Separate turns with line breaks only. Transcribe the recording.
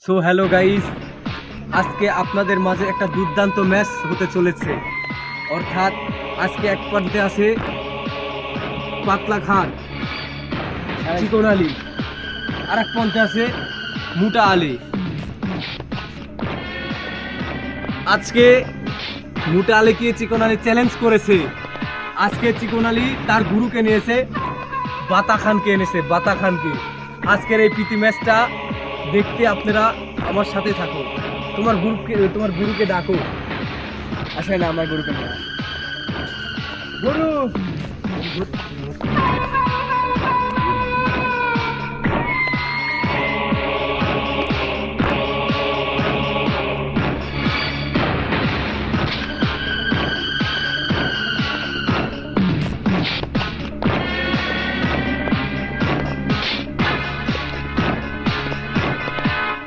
So hello guys, আজকে আপনাদের মাঝে একটা দুর্দান্ত ম্যাচ হতে চলেছে। অর্থাৎ আজকে এক প্রান্তে আছে পাতলা খান চিকন আলী, আর এক প্রান্তে আছে মোটা আলী। আজকে মোটা আলীকে চিকন আলী চ্যালেঞ্জ করেছে। আজকে চিকন আলী তার গুরুকে নিয়েছে, বাতা খানকে এনেছে, বাতা খানকে। আজকের এই প্রীতি ম্যাচটা দেখতে আপনারা আমার সাথে থাকো। তোমার গুরুকে ডাকো। আসে না আমার গুরুকে না, গুরু।